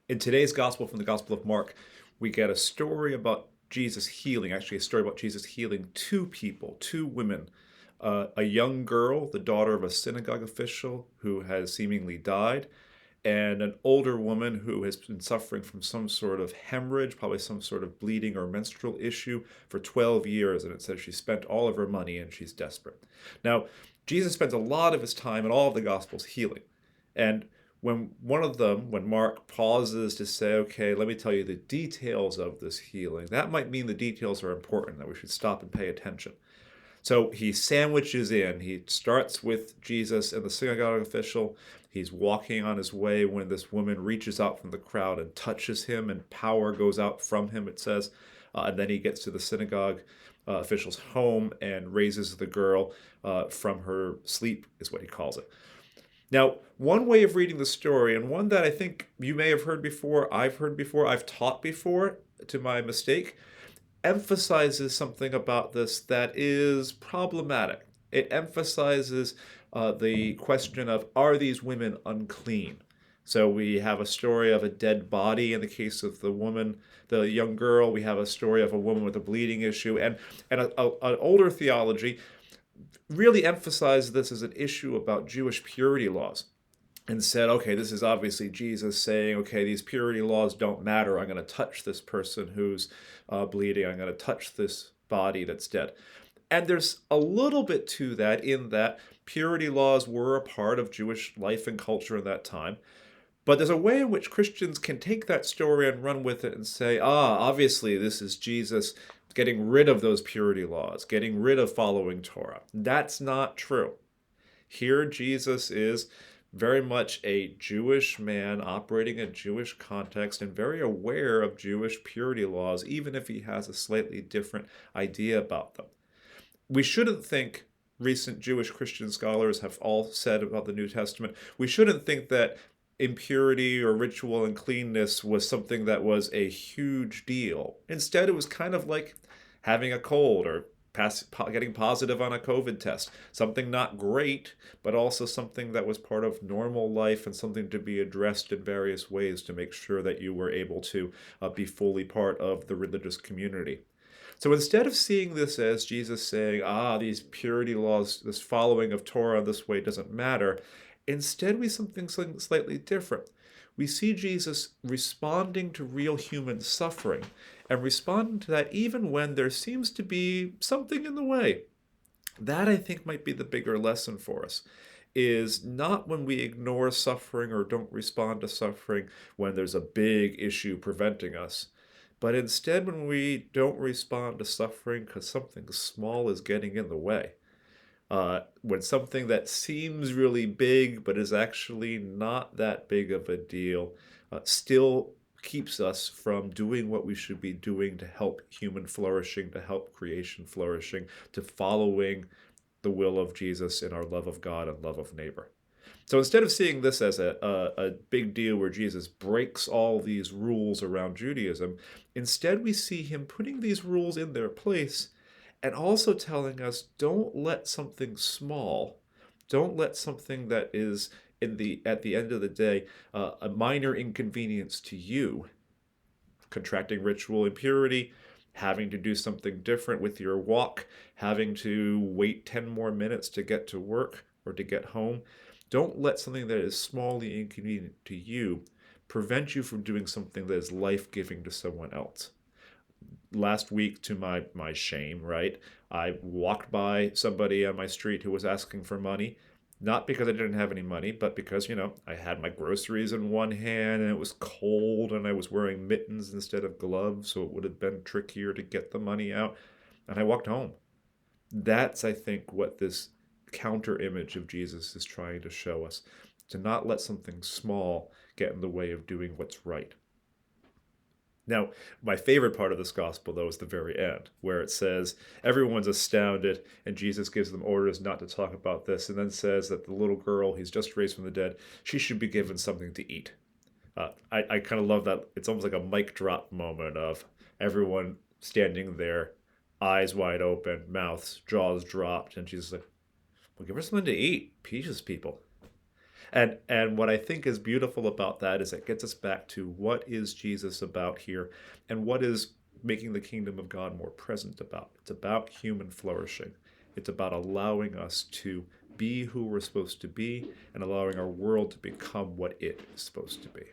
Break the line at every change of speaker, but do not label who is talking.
In today's gospel, from the Gospel of Mark, we get a story about Jesus healing, actually, a story about Jesus healing two people, two women. A young girl, the daughter of a synagogue official who has seemingly died, and an older woman who has been suffering from some sort of hemorrhage, probably some sort of bleeding or menstrual issue for 12 years. And it says she spent all of her money and she's desperate. Now, Jesus spends a lot of his time in all of the Gospels healing. And when Mark pauses to say, okay, let me tell you the details of this healing, that might mean the details are important, that we should stop and pay attention. So he sandwiches in. He starts with Jesus and the synagogue official. He's walking on his way when this woman reaches out from the crowd and touches him, and power goes out from him, it says. And then he gets to the synagogue official's home and raises the girl from her sleep, is what he calls it. Now, one way of reading the story, and one that I think you may have heard before, I've taught before to my mistake, emphasizes something about this that is problematic. It emphasizes the question of, are these women unclean? So we have a story of a dead body in the case of the woman, the young girl. We have a story of a woman with a bleeding issue. And an older theology really emphasized this as an issue about Jewish purity laws and said, okay, this is obviously Jesus saying, okay, these purity laws don't matter. I'm going to touch this person who's bleeding. I'm going to touch this body that's dead. And there's a little bit to that in that purity laws were a part of Jewish life and culture in that time. But there's a way in which Christians can take that story and run with it and say, obviously this is Jesus getting rid of those purity laws, getting rid of following Torah. That's not true. Here, Jesus is very much a Jewish man operating in a Jewish context and very aware of Jewish purity laws, even if he has a slightly different idea about them. We shouldn't think, recent Jewish Christian scholars have all said about the New Testament, we shouldn't think that impurity or ritual uncleanness was something that was a huge deal. Instead, it was kind of like having a cold or getting positive on a COVID test. Something not great, but also something that was part of normal life and something to be addressed in various ways to make sure that you were able to be fully part of the religious community. So instead of seeing this as Jesus saying, these purity laws, this following of Torah this way doesn't matter, instead we see something slightly different. We see Jesus responding to real human suffering and responding to that even when there seems to be something in the way. That, I think, might be the bigger lesson for us, is not when we ignore suffering or don't respond to suffering when there's a big issue preventing us, but instead when we don't respond to suffering because something small is getting in the way. When something that seems really big but is actually not that big of a deal still keeps us from doing what we should be doing to help human flourishing, to help creation flourishing, to following the will of Jesus in our love of God and love of neighbor. So instead of seeing this as a big deal where Jesus breaks all these rules around Judaism, instead we see him putting these rules in their place and also telling us, don't let something small, don't let something that is at the end of the day a minor inconvenience to you, contracting ritual impurity, having to do something different with your walk, having to wait 10 more minutes to get to work or to get home. Don't let something that is smallly inconvenient to you prevent you from doing something that is life-giving to someone else. Last week, to my shame, right, I walked by somebody on my street who was asking for money, not because I didn't have any money, but because, I had my groceries in one hand and it was cold and I was wearing mittens instead of gloves, so it would have been trickier to get the money out. And I walked home. That's, I think, what this counter image of Jesus is trying to show us, to not let something small get in the way of doing what's right. Now, my favorite part of this gospel, though, is the very end, where it says everyone's astounded, and Jesus gives them orders not to talk about this, and then says that the little girl he's just raised from the dead, she should be given something to eat. I kind of love that. It's almost like a mic drop moment of everyone standing there, eyes wide open, mouths, jaws dropped, and Jesus like, well, give her something to eat. Peaches, people. And what I think is beautiful about that is it gets us back to what is Jesus about here, and what is making the kingdom of God more present about. It's about human flourishing. It's about allowing us to be who we're supposed to be and allowing our world to become what it is supposed to be.